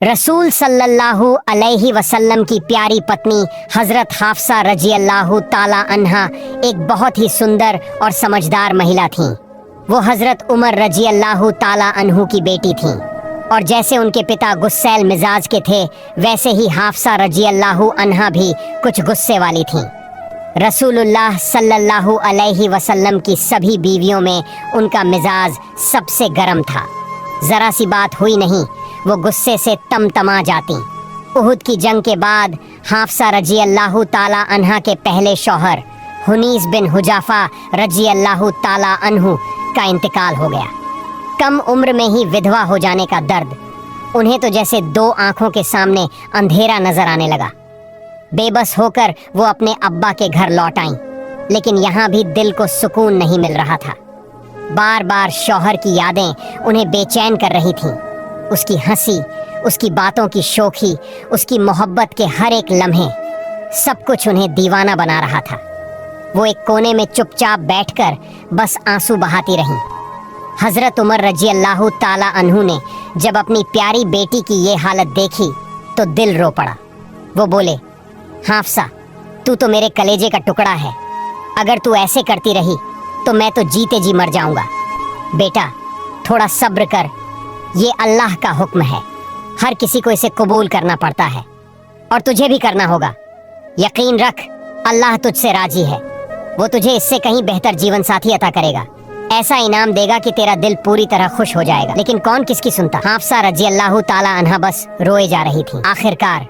रसूल सल्लल्लाहु अलैहि वसल्लम की प्यारी पत्नी हजरत हाफसा रजी अल्लाह ताला अन्हा एक बहुत ही सुंदर और समझदार महिला थीं। वो हजरत उमर रजी अल्लाह ताला अन्हु की बेटी थीं और जैसे उनके पिता गुस्सैल मिजाज के थे वैसे ही हाफसा रजी अल्लाह अन्हा भी कुछ गुस्से वाली थीं। रसूलुल्लाह सल्लल्लाहु अलैहि वसल्लम की सभी बीवियों में उनका मिजाज सबसे गर्म था। ज़रा सी बात हुई नहीं वो गुस्से से तमतमा जाती। उहुद की जंग के बाद हाफसा रजी अल्लाह ताला अन्हा के पहले शौहर हुनीस बिन हुजाफा रजी अल्लाह ताला अन्हु का इंतकाल हो गया। कम उम्र में ही विधवा हो जाने का दर्द उन्हें तो जैसे दो आंखों के सामने अंधेरा नजर आने लगा। बेबस होकर वो अपने अब्बा के घर लौट आईं, लेकिन यहाँ भी दिल को सुकून नहीं मिल रहा था। बार बार शौहर की यादें उन्हें बेचैन कर रही थीं। उसकी हंसी, उसकी बातों की शोखी, उसकी मोहब्बत के हर एक लम्हे, सब कुछ उन्हें दीवाना बना रहा था। वो एक कोने में चुपचाप बैठकर बस आंसू बहाती रहीं। हजरत उमर रजी अल्लाह ताला अन्हु ने जब अपनी प्यारी बेटी की ये हालत देखी तो दिल रो पड़ा। वो बोले, हाफसा, तू तो मेरे कलेजे का टुकड़ा है। अगर तू ऐसे करती रही तो मैं तो जीते जी मर जाऊंगा। बेटा, थोड़ा सब्र कर, ये अल्लाह का हुक्म है। हर किसी को इसे कबूल करना पड़ता है और तुझे भी करना होगा। यकीन रख, अल्लाह तुझसे राजी है। वो तुझे इससे कहीं बेहतर जीवन साथी अता करेगा। ऐसा इनाम देगा कि तेरा दिल पूरी तरह खुश हो जाएगा। लेकिन कौन किसकी सुनता। हाफसा रजी अल्लाह ताला अन्हा बस रोए जा रही थी। आखिरकार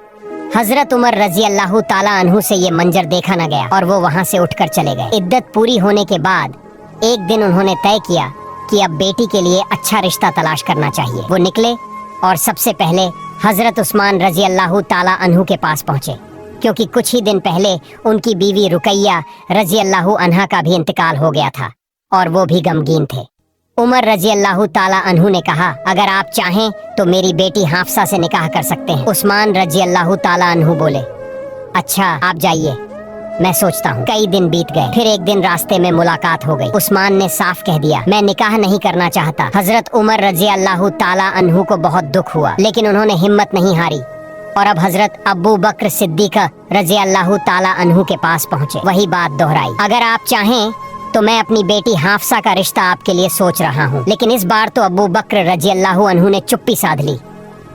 हजरत उमर रजी अल्लाह ताला अन्हु से ये मंजर देखा न गया और वो वहाँ से उठकर चले गए। इद्दत पूरी होने के बाद एक दिन उन्होंने तय किया कि अब बेटी के लिए अच्छा रिश्ता तलाश करना चाहिए। वो निकले और सबसे पहले हजरत उस्मान रजी अल्लाह ताला अन्हु के पास पहुँचे, क्योंकि कुछ ही दिन पहले उनकी बीवी रुकैया रजी अल्लाह अन्हा का भी इंतकाल हो गया था और वो भी गमगीन थे। उमर रजी अल्लाह ताला अन्हु ने कहा, अगर आप चाहें तो मेरी बेटी हाफसा से निकाह कर सकते हैं। उस्मान रजी अल्लाह ताला अन्हु बोले, अच्छा आप जाइए, मैं सोचता हूँ। कई दिन बीत गए। फिर एक दिन रास्ते में मुलाकात हो गई। उस्मान ने साफ कह दिया, मैं निकाह नहीं करना चाहता। हजरत उमर रजी अल्लाह ताला अन्हु को बहुत दुख हुआ, लेकिन उन्होंने हिम्मत नहीं हारी और अब हजरत अबू बकर सिद्दीक रजी अल्लाह ताला अन्हु के पास पहुँचे। वही बात दोहराई, अगर आप चाहें तो मैं अपनी बेटी हाफसा का रिश्ता आपके लिए सोच रहा हूँ। लेकिन इस बार तो अबू बकर रजी अल्लाह अन्हु ने चुप्पी साध ली,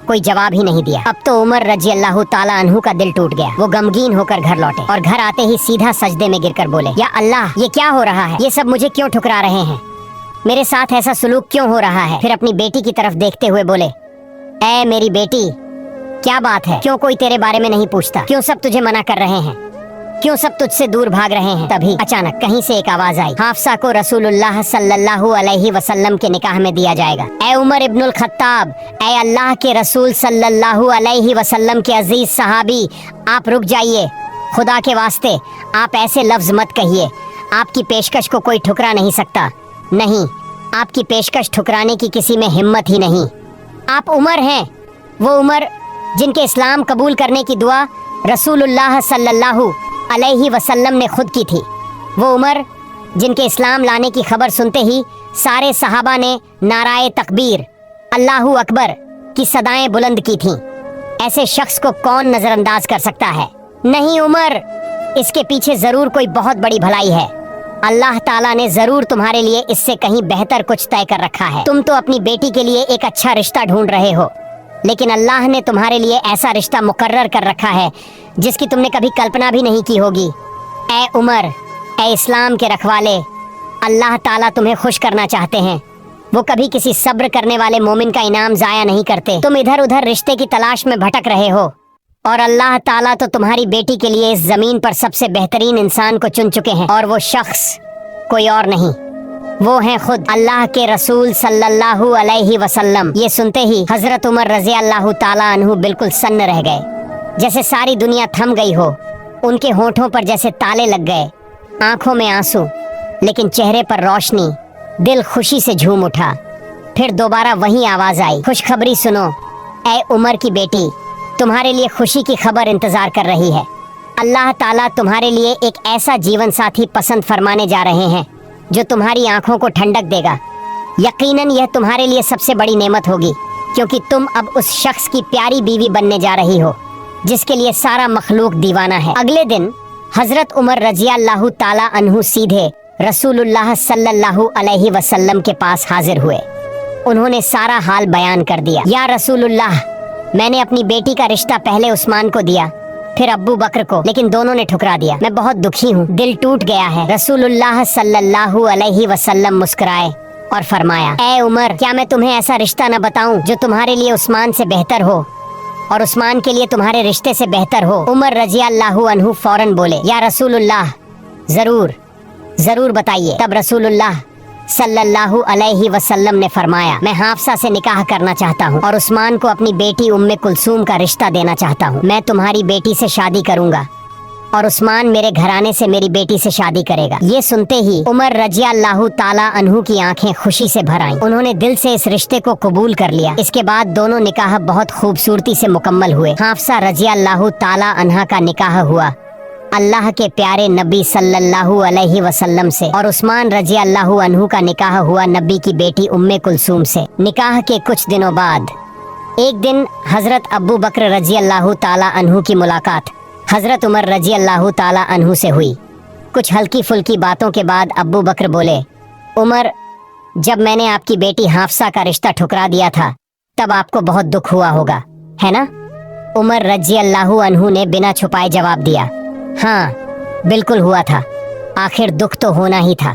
कोई जवाब ही नहीं दिया। अब तो उमर रजी अल्लाह ताला अन्हु का दिल टूट गया। वो गमगीन होकर घर लौटे और घर आते ही सीधा सजदे में गिरकर बोले, या अल्लाह, ये क्या हो रहा है? ये सब मुझे क्यों ठुकरा रहे हैं? मेरे साथ ऐसा सुलूक क्यों हो रहा है? फिर अपनी बेटी की तरफ देखते हुए बोले, ऐ मेरी बेटी, क्या बात है? क्यों कोई तेरे बारे में नहीं पूछता? क्यों सब तुझे मना कर रहे हैं? क्यों सब तुझसे दूर भाग रहे हैं? तभी अचानक कहीं से एक आवाज आई, हाफसा को रसूलुल्लाह सल्लल्लाहु अलैहि वसल्लम के निकाह में दिया जाएगा। ऐ उमर इब्नुल खत्ताब, ऐ अल्लाह के रसूल सल्लल्लाहु अलैहि वसल्लम के अजीज सहाबी, आप रुक जाइए। खुदा के वास्ते आप ऐसे लफ्ज मत कहिए। आपकी पेशकश को कोई ठुकरा नहीं सकता। नहीं, आपकी पेशकश ठुकराने की किसी में हिम्मत ही नहीं। आप उमर हैं, वो उमर जिनके इस्लाम कबूल करने की दुआ रसूलुल्लाह सल्लल्लाहु अलैहि वसल्लम ने खुद की थी। वो उमर जिनके इस्लाम लाने की खबर सुनते ही सारे सहाबा ने नाराए तकबीर, अल्लाहु अकबर की सदाएं बुलंद की थीं। ऐसे शख्स को कौन नजरअंदाज कर सकता है? नहीं उमर, इसके पीछे जरूर कोई बहुत बड़ी भलाई है। अल्लाह ताला ने जरूर तुम्हारे लिए इससे कहीं बेहतर कुछ तय कर रखा है। तुम तो अपनी बेटी के लिए एक अच्छा रिश्ता ढूंढ रहे हो, लेकिन अल्लाह ने तुम्हारे लिए ऐसा रिश्ता मुकर्रर कर रखा है जिसकी तुमने कभी कल्पना भी नहीं की होगी। ऐ उमर, ऐ इस्लाम के रखवाले, अल्लाह ताला तुम्हें खुश करना चाहते हैं। वो कभी किसी सब्र करने वाले मोमिन का इनाम जाया नहीं करते। तुम इधर उधर रिश्ते की तलाश में भटक रहे हो और अल्लाह ताला तो तुम्हारी बेटी के लिए इस जमीन पर सबसे बेहतरीन इंसान को चुन चुके हैं और वो शख्स कोई और नहीं, वो हैं खुद अल्लाह के रसूल सल्लल्लाहु अलैहि वसल्लम। ये सुनते ही हजरत उमर रजी अल्लाह ताला अन्हु बिल्कुल सन्न रह गए, जैसे सारी दुनिया थम गई हो। उनके होठों पर जैसे ताले लग गए, आंखों में आंसू, लेकिन चेहरे पर रोशनी। दिल खुशी से झूम उठा। फिर दोबारा वही आवाज आई, खुशखबरी सुनो, ऐ उमर की बेटी, तुम्हारे लिए खुशी की खबर इंतजार कर रही है। अल्लाह ताला तुम्हारे लिए एक ऐसा जीवन साथी पसंद फरमाने जा रहे हैं जो तुम्हारी आंखों को ठंडक देगा। यकीनन यह तुम्हारे लिए सबसे बड़ी नेमत होगी। क्योंकि तुम अब उस शख्स की प्यारी बीवी बनने जा रही हो जिसके लिए सारा मखलूक दीवाना है। अगले दिन हजरत उमर रज़ियल्लाहु ताला अन्हु सीधे रसूलुल्लाह सल्लल्लाहु अलैहि वसल्लम के पास हाजिर हुए। उन्होंने सारा हाल बयान कर दिया। या रसूलुल्लाह, मैंने अपनी बेटी का रिश्ता पहले उस्मान को दिया, फिर अब्बू बकर को, लेकिन दोनों ने ठुकरा दिया। मैं बहुत दुखी हूँ, दिल टूट गया है। रसूलुल्लाह सल्लल्लाहु अलैहि वसल्लम मुस्कुराए और फरमाया, ए उमर, क्या मैं तुम्हें ऐसा रिश्ता न बताऊं जो तुम्हारे लिए उस्मान से बेहतर हो और उस्मान के लिए तुम्हारे रिश्ते से बेहतर हो। उमर रज़ियल्लाहु अन्हु फौरन बोले, या रसूलुल्लाह, जरूर बताइए। तब रसूलुल्लाह सल्लल्लाहु अलैहि वसल्लम ने फरमाया, मैं हाफसा से निकाह करना चाहता हूँ और उस्मान को अपनी बेटी उम्मे कुलसूम का रिश्ता देना चाहता हूँ। मैं तुम्हारी बेटी से शादी करूँगा और उस्मान मेरे घराने से मेरी बेटी से शादी करेगा। ये सुनते ही उमर रज़ियल्लाहु ताला अन्हु की आंखें खुशी से भर आईं। उन्होंने दिल से इस रिश्ते को कबूल कर लिया। इसके बाद दोनों निकाह बहुत खूबसूरती से मुकम्मल हुए। हाफसा रज़ियल्लाहु ताला अन्हा का निकाह हुआ अल्लाह के प्यारे नबी सल्लल्लाहु अलैहि वसल्लम से और उस्मान रज़ियल्लाहु अन्हु का निकाह हुआ नबी की बेटी उम्मे कुलसूम से। निकाह के कुछ दिनों बाद एक दिन हजरत अब्बू बकर रज़ियल्लाहु ताला अन्हु की मुलाकात हजरत उमर रज़ियल्लाहु ताला अन्हु से हुई। कुछ हल्की फुल्की बातों के बाद अब्बू बकर बोले, उमर, जब मैंने आपकी बेटी हाफसा का रिश्ता ठुकरा दिया था तब आपको बहुत दुख हुआ होगा, है ना? उमर रज़ियल्लाहु अन्हु ने बिना छुपाए जवाब दिया, हाँ बिल्कुल हुआ था, आखिर दुख तो होना ही था।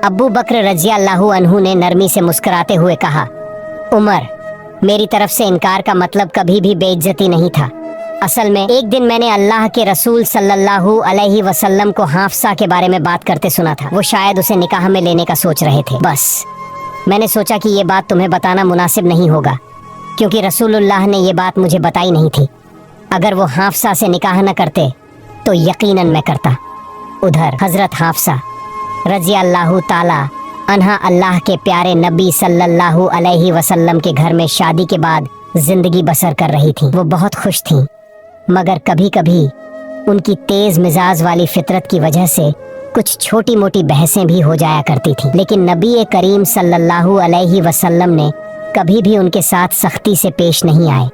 अब्बू बकर रज़ियल्लाहु अन्हु ने नरमी से मुस्कुराते हुए कहा, उमर, मेरी तरफ से इनकार का मतलब कभी भी बेइज्जती नहीं था। असल में एक दिन मैंने अल्लाह के रसूल सल्लल्लाहु अलैहि वसल्लम को हाफसा के बारे में बात करते सुना था। वो शायद उसे निकाह में लेने का सोच रहे थे। बस मैंने सोचा कि ये बात तुम्हें बताना मुनासिब नहीं होगा क्योंकि रसूलुल्लाह ने ये बात मुझे बताई नहीं थी। अगर वो हाफसा से निकाह न करते तो यकीनन मैं करता। उधर हजरत हाफसा रज़ियल्लाहु ताला अन्हा अल्लाह के प्यारे नबी सल्लल्लाहु अलैहि वसल्लम के घर में शादी के बाद जिंदगी बसर कर रही थी। वो बहुत खुश थी, मगर कभी कभी उनकी तेज मिजाज वाली फितरत की वजह से कुछ छोटी मोटी बहसें भी हो जाया करती थी। लेकिन नबी करीम सल्लल्लाहु अलैहि वसल्लम ने कभी भी उनके साथ सख्ती से पेश नहीं आए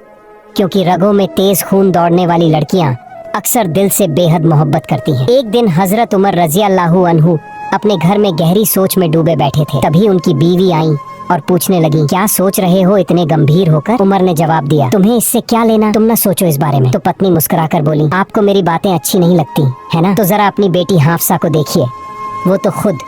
क्योंकि रगों में तेज खून दौड़ने वाली लड़कियां अक्सर दिल से बेहद मोहब्बत करती हैं। एक दिन हजरत उमर रज़ियल्लाहु अन्हु अपने घर में गहरी सोच में डूबे बैठे थे। तभी उनकी बीवी आई और पूछने लगी, क्या सोच रहे हो इतने गंभीर होकर? उमर ने जवाब दिया, तुम्हें इससे क्या लेना, तुम न सोचो इस बारे में। तो पत्नी मुस्कुराकर बोली, आपको मेरी बातें अच्छी नहीं लगती है ना? तो जरा अपनी बेटी हाफसा को देखिए, वो तो खुद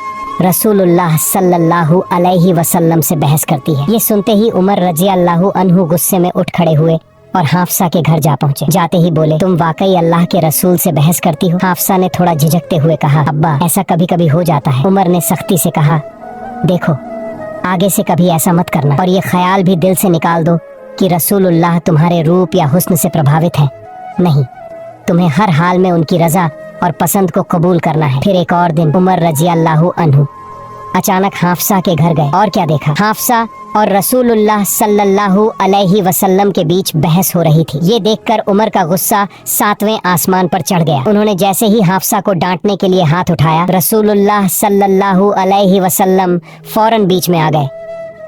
रसूलुल्लाह सल्लल्लाहु अलैहि वसल्लम से बहस करती है। ये सुनते ही उमर रज़ियल्लाहु अन्हु गुस्से में उठ खड़े हुए और हाफसा के घर जा पहुंचे। जाते ही बोले, तुम वाकई अल्लाह के रसूल से बहस करती हो? हाफसा ने थोड़ा झिझकते हुए कहा, अब्बा, ऐसा कभी कभी हो जाता है। उमर ने सख्ती से कहा, देखो, आगे से कभी ऐसा मत करना और ये ख्याल भी दिल से निकाल दो कि रसूलुल्लाह तुम्हारे रूप या हुस्न से प्रभावित है। नहीं, तुम्हें हर हाल में उनकी रजा और पसंद को कबूल करना है। फिर एक और दिन उमर रज़ियल्लाहु अन्हु अचानक हाफसा के घर गए और क्या देखा, हाफसा और रसूलुल्लाह सल्लल्लाहु अलैहि वसल्लम के बीच बहस हो रही थी। ये देखकर उमर का गुस्सा 7वें आसमान पर चढ़ गया। उन्होंने जैसे ही हाफसा को डांटने के लिए हाथ उठाया, रसूलुल्लाह सल्लल्लाहु अलैहि वसल्लम फौरन बीच में आ गए।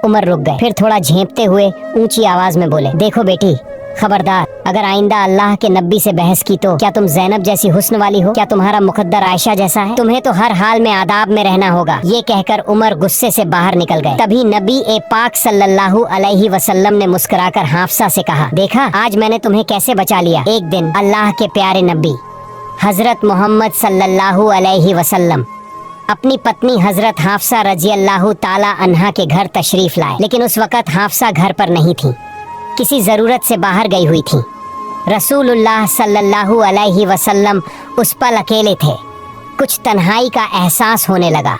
उमर रुक गए, फिर थोड़ा झेंपते हुए ऊंची आवाज में बोले, देखो बेटी, खबरदार, अगर आइंदा अल्लाह के नबी से बहस की तो क्या तुम ज़ैनब जैसी हुस्न वाली हो? क्या तुम्हारा मुकद्दर आयशा जैसा है? तुम्हें तो हर हाल में आदाब में रहना होगा। ये कहकर उमर गुस्से से बाहर निकल गए। तभी नबी पाक सल्लल्लाहु अलैहि वसल्लम ने मुस्कुराकर हाफसा से कहा, देखा आज मैंने तुम्हें कैसे बचा लिया। एक दिन अल्लाह के प्यारे नबी हजरत मोहम्मद सल्लल्लाहु अलैहि वसल्लम अपनी पत्नी हजरत हाफसा रज़ियल्लाहु ताला अन्हा के घर तशरीफ लाए, लेकिन उस वक़्त हाफसा घर पर नहीं थी, किसी ज़रूरत से बाहर गई हुई थी। रसूलुल्लाह सल्लल्लाहु अलैहि वसल्लम उस पल अकेले थे। कुछ तन्हाई का एहसास होने लगा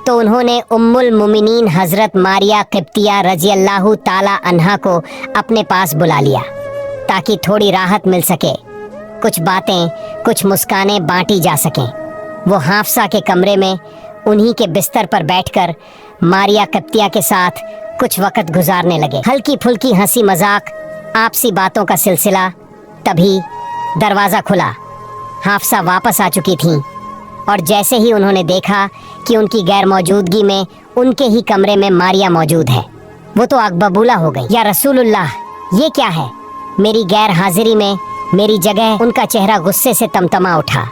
तो उन्होंने उम्मुल मुमिनीन हजरत मारिया क़िब्तिया रज़ियल्लाहु ताला अन्हा को अपने पास बुला लिया ताकि थोड़ी राहत मिल सके, कुछ बातें, कुछ मुस्कानें बांटी जा सकें। वो हाफसा के कमरे में उन्हीं के बिस्तर पर बैठकर मारिया क़िब्तिया के साथ कुछ वक़्त गुजारने लगे। हल्की फुल्की हंसी मजाक, आपसी बातों का सिलसिला। तभी दरवाज़ा खुला। हाफसा वापस आ चुकी थीं और जैसे ही उन्होंने देखा कि उनकी गैर मौजूदगी में उनके ही कमरे में मारिया मौजूद है, वो तो आग बबूला हो गई। या रसूलुल्लाह, ये क्या है? मेरी गैर हाजिरी में मेरी जगह उनका चेहरा गुस्से से तमतमा उठा।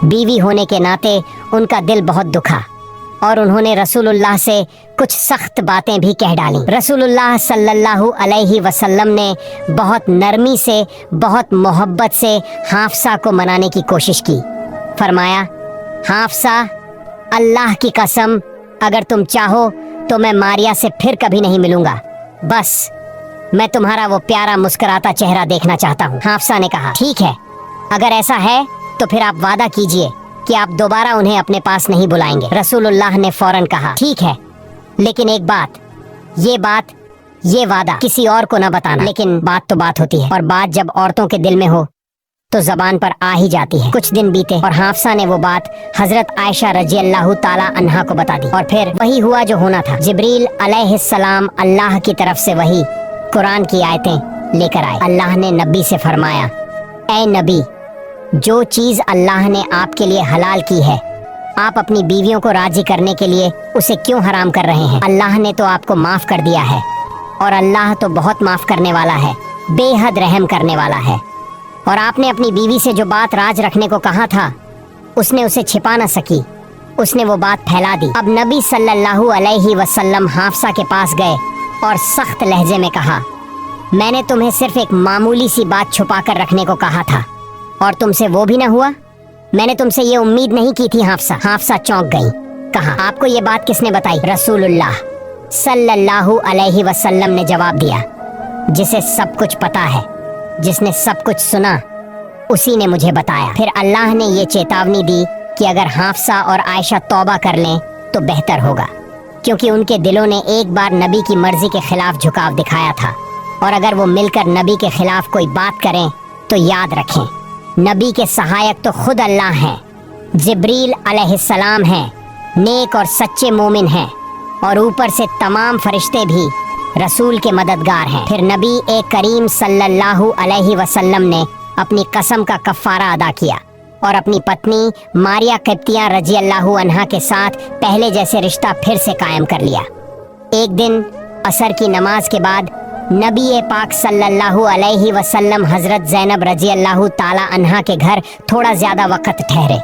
बीवी होने के नाते उनका दिल बहुत दुखा और उन्होंने रसूलुल्लाह से कुछ सख्त बातें भी कह डाली। रसूलुल्लाह सल्लल्लाहु अलैहि वसल्लम ने बहुत नरमी से, बहुत मोहब्बत से हाफसा को मनाने की कोशिश की। फरमाया, हाफसा, अल्लाह की कसम, अगर तुम चाहो तो मैं मारिया से फिर कभी नहीं मिलूंगा। बस मैं तुम्हारा वो प्यारा मुस्कुराता चेहरा देखना चाहता हूँ। हाफसा ने कहा, ठीक है, अगर ऐसा है तो फिर आप वादा कीजिए कि आप दोबारा उन्हें अपने पास नहीं बुलाएंगे। रसूलुल्लाह ने फौरन कहा, ठीक है, लेकिन एक बात, ये वादा किसी और को न बताना। लेकिन बात तो बात होती है, और बात जब औरतों के दिल में हो तो जबान पर आ ही जाती है। कुछ दिन बीते और हाफसा ने वो बात हजरत आयशा रजी अल्लाह ताला अन्हा को बता दी। और फिर वही हुआ जो होना था। जिब्रील अलैहिस्सलाम अल्लाह की तरफ से वही कुरान की आयतें लेकर आए। अल्लाह ने नबी से फरमाया, ऐ नबी, जो चीज अल्लाह ने आपके लिए हलाल की है, आप अपनी बीवियों को राजी करने के लिए उसे क्यों हराम कर रहे हैं? अल्लाह ने तो आपको माफ कर दिया है, और अल्लाह तो बहुत माफ करने वाला है, बेहद रहम करने वाला है। और आपने अपनी बीवी से जो बात राज रखने को कहा था, उसने उसे छिपा न सकी, उसने वो बात फैला दी। अब नबी सल्लल्लाहु अलैहि वसल्लम हाफसा के पास गए और सख्त लहजे में कहा, मैंने तुम्हें सिर्फ एक मामूली सी बात छुपा कर रखने को कहा था, और तुमसे वो भी न हुआ? मैंने तुमसे ये उम्मीद नहीं की थी। हाफसा चौंक गई। कहा, आपको ये बात किसने बताई? रसूलुल्लाह सल्लल्लाहु अलैहि वसल्लम ने जवाब दिया, जिसे सब कुछ पता है, जिसने सब कुछ सुना, उसी ने मुझे बताया। फिर अल्लाह ने ये चेतावनी दी कि अगर हाफसा और आयशा तौबा कर लें तो बेहतर होगा, क्योंकि उनके दिलों ने एक बार नबी की मर्जी के खिलाफ झुकाव दिखाया था, और अगर वो मिलकर नबी के खिलाफ कोई बात करें तो याद रखें, नबी के सहायक तो खुद अल्लाह हैं, जिब्रील अलैहिस्सलाम हैं, नेक और सच्चे मोमिन हैं, और ऊपर से तमाम फरिश्ते भी रसूल के मददगार हैं। फिर नबी करीम सल्लल्लाहु अलैहि वसल्लम ने अपनी कसम का कफ़ारा अदा किया और अपनी पत्नी मारिया किब्तिया रजी अल्लाहु अन्हा के साथ पहले जैसे रिश्ता फिर से कायम कर लिया। एक दिन असर की नमाज के बाद नबी पाक सल्लल्लाहु अलैहि वसल्लम हजरत ज़ैनब रजी अल्लाहु ताला अन्हा के घर थोड़ा ज्यादा वक्त ठहरे।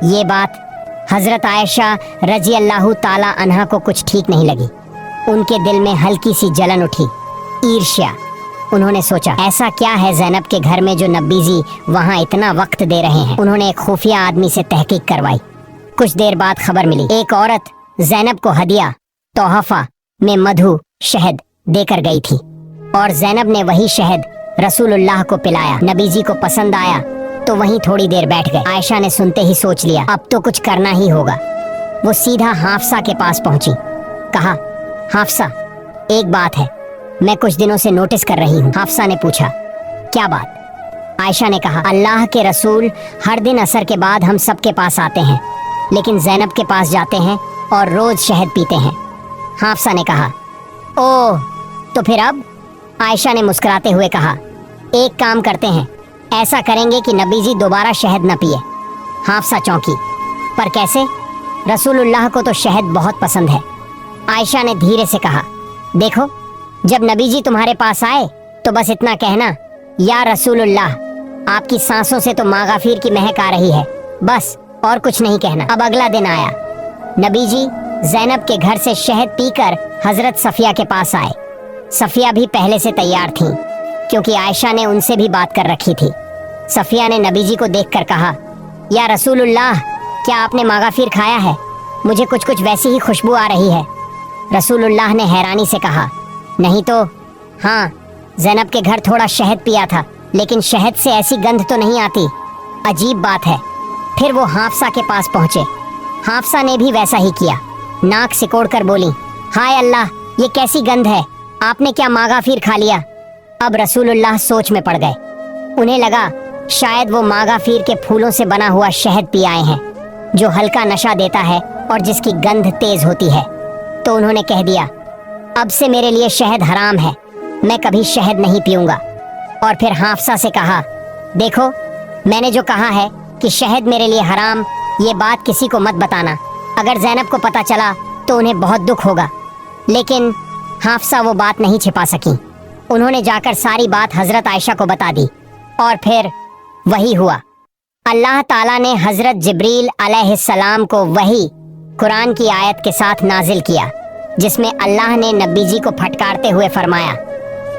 ये बात हजरत आयशा रजी अल्लाहु ताला अन्हा को कुछ ठीक नहीं लगी। उनके दिल में हल्की सी जलन उठी, ईर्ष्या। उन्होंने सोचा, ऐसा क्या है ज़ैनब के घर में जो नबी जी वहाँ इतना वक्त दे रहे हैं? उन्होंने एक खुफिया आदमी से तहकीक करवाई। कुछ देर बाद खबर मिली, एक औरत ज़ैनब को हदिया तोहफा में मधु शहद देकर गई थी, और ज़ैनब ने वही शहद रसूलुल्लाह को पिलाया। नबी जी को पसंद आया तो वहीं थोड़ी देर बैठ गए। आयशा ने सुनते ही सोच लिया, अब तो कुछ करना ही होगा। वो सीधा हाफसा के पास पहुंची। कहा, हाफसा, एक बात है, मैं कुछ दिनों से नोटिस कर रही हूँ। हाफसा ने पूछा, क्या बात? आयशा ने कहा, अल्लाह के रसूल हर दिन असर के बाद हम सब के पास आते हैं, लेकिन ज़ैनब के पास जाते हैं और रोज शहद पीते हैं। हाफसा ने कहा, ओह, तो फिर अब? आयशा ने मुस्कुराते हुए कहा, एक काम करते हैं, ऐसा करेंगे कि नबी जी दोबारा शहद न पिए। हाफसा चौंकी, पर कैसे? रसूलुल्लाह को तो शहद बहुत पसंद है। आयशा ने धीरे से कहा, देखो, जब नबी जी तुम्हारे पास आए तो बस इतना कहना, या रसूलुल्लाह, आपकी सांसों से तो मागाफिर की महक आ रही है, बस, और कुछ नहीं कहना। अब अगला दिन आया। नबी जी ज़ैनब के घर से शहद पीकर हजरत सफिया के पास आए। सफिया भी पहले से तैयार थीं, क्योंकि आयशा ने उनसे भी बात कर रखी थी। सफिया ने नबी जी को देखकर कहा, या रसूलुल्लाह, क्या आपने मागाफिर खाया है? मुझे कुछ कुछ वैसी ही खुशबू आ रही है। रसूलुल्लाह ने हैरानी से कहा, नहीं तो, हाँ, ज़ैनब के घर थोड़ा शहद पिया था, लेकिन शहद से ऐसी गंध तो नहीं आती। अजीब बात है। फिर वो हाफसा के पास पहुँचे। हाफसा ने भी वैसा ही किया। नाक सिकोड़ कर बोली, हाय अल्लाह, ये कैसी गंध है? आपने क्या मागाफिर खा लिया? अब रसूलुल्लाह सोच में पड़ गए। उन्हें लगा शायद वो मागाफिर के फूलों से बना हुआ शहद पी आए हैं, जो हल्का नशा देता है और जिसकी गंध तेज होती है। तो उन्होंने कह दिया, अब से मेरे लिए शहद हराम है, मैं कभी शहद नहीं पीऊंगा। और फिर हाफसा से कहा, देखो, मैंने जो कहा है कि शहद मेरे लिए हराम, ये बात किसी को मत बताना। अगर ज़ैनब को पता चला तो उन्हें बहुत दुख होगा, लेकिन हाफसा वो बात नहीं छिपा सकी। उन्होंने जाकर सारी बात हजरत आयशा को बता दी और फिर वही हुआ। अल्लाह ताला ने हजरत जिब्रील अलैहिस्सलाम को वही कुरान की आयत के साथ नाजिल किया, जिसमें अल्लाह ने नबी जी को फटकारते हुए फरमाया,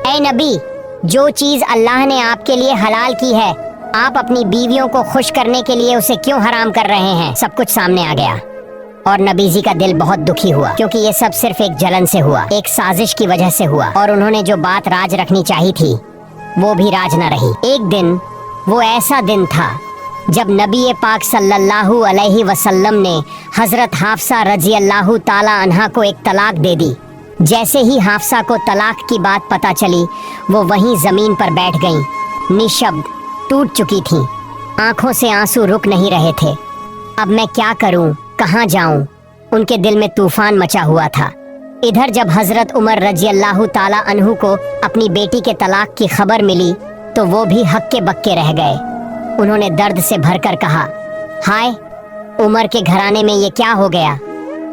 ऐ नबी, जो चीज अल्लाह ने आपके लिए हलाल की है, आप अपनी बीवियों को खुश करने के लिए उसे क्यों हराम कर रहे हैं। सब कुछ सामने आ गया और नबी जी का दिल बहुत दुखी हुआ, क्योंकि ये सब सिर्फ एक जलन से हुआ, एक साजिश की वजह से हुआ, और उन्होंने जो बात राज रखनी चाहिए थी वो भी राज न रही। एक दिन, वो ऐसा दिन था जब नबी पाक सल्लल्लाहु अलैहि वसल्लम ने हजरत हाफसा रजी अल्लाह ताला अन्हा को एक तलाक दे दी। जैसे ही हाफसा को तलाक की बात पता चली, वो वहीं जमीन पर बैठ गईं, निशब्द, टूट चुकी थीं। आंखों से आंसू रुक नहीं रहे थे। अब मैं क्या करूं, कहां जाऊं? उनके दिल में तूफान मचा हुआ था। इधर जब हजरत उमर रजी अल्लाह ताला अन्हु को अपनी बेटी के तलाक की खबर मिली तो वो भी हक्के बक्के रह गए। उन्होंने दर्द से भरकर कहा, हाय, उमर के घराने में ये क्या हो गया?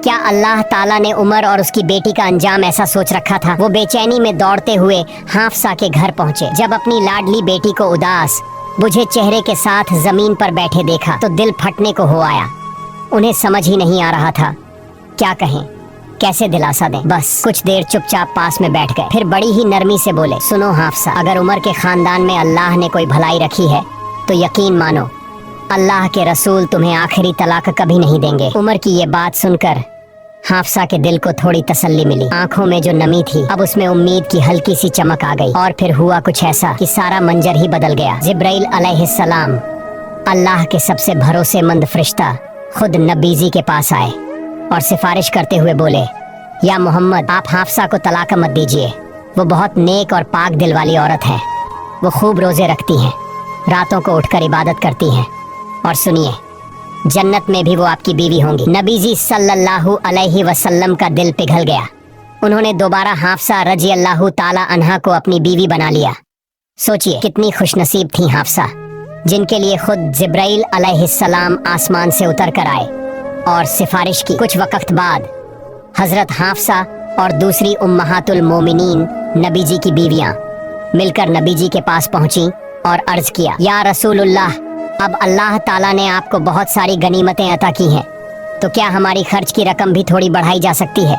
क्या अल्लाह ताला ने उमर और उसकी बेटी का अंजाम ऐसा सोच रखा था? वो बेचैनी में दौड़ते हुए हाफसा के घर पहुंचे। जब अपनी लाडली बेटी को उदास, बुझे चेहरे के साथ जमीन पर बैठे देखा तो दिल फटने को हो आया। उन्हें समझ ही नहीं आ रहा था क्या कहें, कैसे दिलासा दें। बस कुछ देर चुपचाप पास में बैठ गए, फिर बड़ी ही नरमी से बोले, सुनो हाफसा, अगर उमर के खानदान में अल्लाह ने कोई भलाई रखी है तो यकीन मानो अल्लाह के रसूल तुम्हें आखिरी तलाक कभी नहीं देंगे। उमर की ये बात सुनकर हाफसा के दिल को थोड़ी तसल्ली मिली। आंखों में जो नमी थी, अब उसमें उम्मीद की हल्की सी चमक आ गई। और फिर हुआ कुछ ऐसा कि सारा मंजर ही बदल गया। जिब्राइल अलैहिस्सलाम, अल्लाह के सबसे भरोसेमंद फरिश्ता, खुद नबी जी के पास आए और सिफारिश करते हुए बोले, या मोहम्मद, आप हाफसा को तलाक मत दीजिए। वो बहुत नेक और पाक दिल वाली औरत है। वो खूब रोजे रखती हैं, रातों को उठकर इबादत करती हैं, और सुनिए, जन्नत में भी वो आपकी बीवी होंगी। नबी जी सल्लल्लाहु अलैहि वसल्लम का दिल पिघल गया। उन्होंने दोबारा हाफसा रजी अल्लाह ताला अन्हा को अपनी बीवी बना लिया। सोचिए कितनी खुशनसीब थी हाफसा, जिनके लिए खुद जिब्राइल अलैहिस्सलाम आसमान से उतर कर आए और सिफारिश की। कुछ वक्त बाद हजरत हाफसा और दूसरी उम्महातुल मोमिनीन नबी जी की बीवियां मिलकर नबी जी के पास पहुंची और अर्ज किया, या रसूलुल्लाह, अब अल्लाह ताला ने आपको बहुत सारी गनीमतें अता की हैं, तो क्या हमारी खर्च की रकम भी थोड़ी बढ़ाई जा सकती है?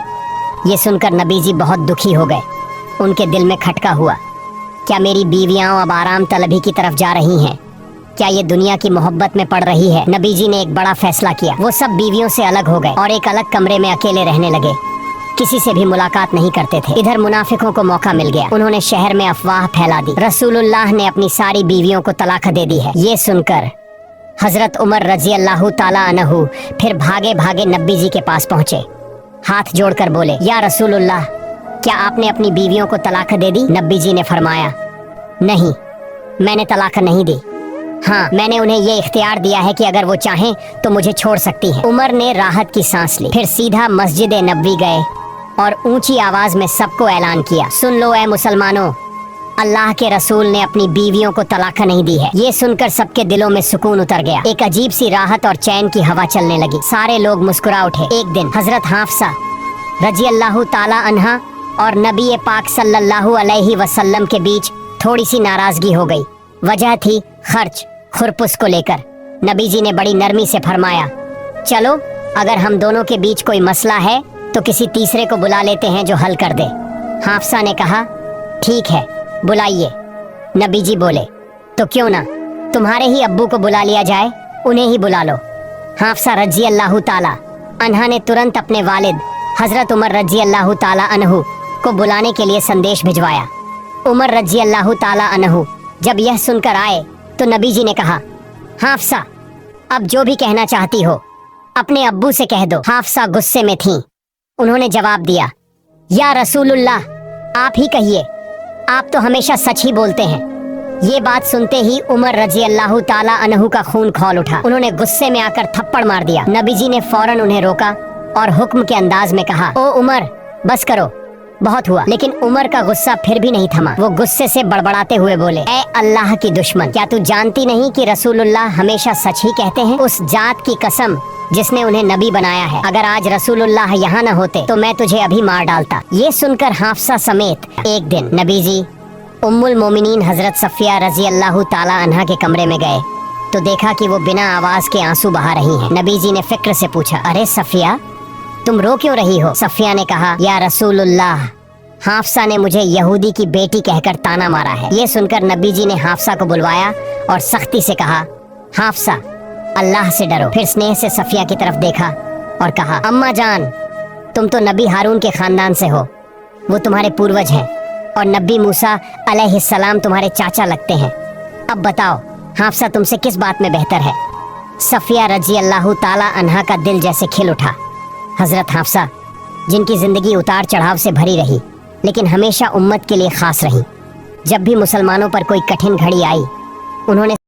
ये सुनकर नबी जी बहुत दुखी हो गए। उनके दिल में खटका हुआ, क्या मेरी बीवियां अब आराम तलबी की तरफ जा रही हैं? क्या ये दुनिया की मोहब्बत में पड़ रही है? नबी जी ने एक बड़ा फैसला किया। वो सब बीवियों से अलग हो गए और एक अलग कमरे में अकेले रहने लगे। किसी से भी मुलाकात नहीं करते थे। इधर मुनाफिकों को मौका मिल गया। उन्होंने शहर में अफवाह फैला दी, रसूलुल्लाह ने अपनी सारी बीवियों को तलाक दे दी है। ये सुनकर हजरत उमर रजी अल्लाह ताला अन्हु फिर भागे भागे नबी जी के पास पहुंचे, हाथ जोड़कर बोले, या रसूलुल्लाह, क्या आपने अपनी बीवियों को तलाक दे दी? नबी जी ने फरमाया, नहीं, मैंने तलाक नहीं दी। हाँ, मैंने उन्हें ये इख्तियार दिया है कि अगर वो चाहें तो मुझे छोड़ सकती हैं। उमर ने राहत की सांस ली, फिर सीधा मस्जिद नबवी गए और ऊंची आवाज में सबको ऐलान किया, सुन लो ऐ मुसलमानों, अल्लाह के रसूल ने अपनी बीवियों को तलाक नहीं दी है। ये सुनकर सबके दिलों में सुकून उतर गया। एक अजीब सी राहत और चैन की हवा चलने लगी। सारे लोग मुस्कुरा उठे। एक दिन हजरत हाफसा रजी अल्लाह ताला अन्हा और नबी पाक सल्लल्लाहु अलैहि वसल्लम के बीच थोड़ी सी नाराजगी हो गई। वजह थी खर्च खुरपुस को लेकर। नबी जी ने बड़ी नरमी से फरमाया, चलो, अगर हम दोनों के बीच कोई मसला है तो किसी तीसरे को बुला लेते हैं जो हल कर दे। हाफसा ने कहा, ठीक है, बुलाइए। नबी जी बोले, तो क्यों ना तुम्हारे ही अब्बू को बुला लिया जाए, उन्हें ही बुला लो। हाफसा रजी अल्लाह ताला अन्हा ने तुरंत अपने वालिद हजरत उमर रजी अल्लाह ताला अन्हु को बुलाने के लिए संदेश भिजवाया। उमर रजी अल्लाह ताला अन्हु जब यह सुनकर आए तो नबी जी ने कहा, हाफसा, अब जो भी कहना चाहती हो अपने अब्बू से कह दो। हाफसा गुस्से में थीं। उन्होंने जवाब दिया, या रसूलुल्लाह, आप ही कहिए, आप तो हमेशा सच ही बोलते हैं। ये बात सुनते ही उमर रजी अल्लाह ताला अन्हु का खून खौल उठा। उन्होंने गुस्से में आकर थप्पड़ मार दिया। नबी जी ने फौरन उन्हें रोका और हुक्म के अंदाज में कहा, ओ उमर, बस करो, बहुत हुआ, लेकिन उमर का गुस्सा फिर भी नहीं थमा। वो गुस्से से बड़बड़ाते हुए बोले, ए अल्लाह की दुश्मन, क्या तू जानती नहीं कि रसूलुल्लाह हमेशा सच ही कहते हैं? उस जात की कसम जिसने उन्हें नबी बनाया है, अगर आज रसूलुल्लाह यहाँ न होते तो मैं तुझे अभी मार डालता। ये सुनकर हाफसा समेत एक दिन नबी जी उम्मुल मोमिनीन हजरत सफिया रजी अल्लाह ताला अन्हा के कमरे में गए तो देखा कि वो बिना आवाज के आंसू बहा रही हैं। नबी जी ने फिक्र से पूछा, अरे सफिया, तुम रो क्यों रही हो? सफिया ने कहा, या रसूलुल्लाह, हाफसा ने मुझे यहूदी की बेटी कहकर ताना मारा है। ये सुनकर नबी जी ने हाफसा को बुलवाया और सख्ती से कहा, हाफसा, अल्लाह से डरो। फिर स्नेह से सफिया की तरफ देखा और कहा, अम्मा जान, तुम तो नबी हारून के खानदान से हो, वो तुम्हारे पूर्वज हैं, और नबी मूसा अलैहिस्सलाम तुम्हारे चाचा लगते हैं। अब बताओ, हाफसा तुमसे किस बात में बेहतर है? सफिया रजी अल्लाह ताला अन्हा का दिल जैसे खिल उठा। हजरत हाफसा, जिनकी जिंदगी उतार चढ़ाव से भरी रही लेकिन हमेशा उम्मत के लिए खास रही, जब भी मुसलमानों पर कोई कठिन घड़ी आई उन्होंने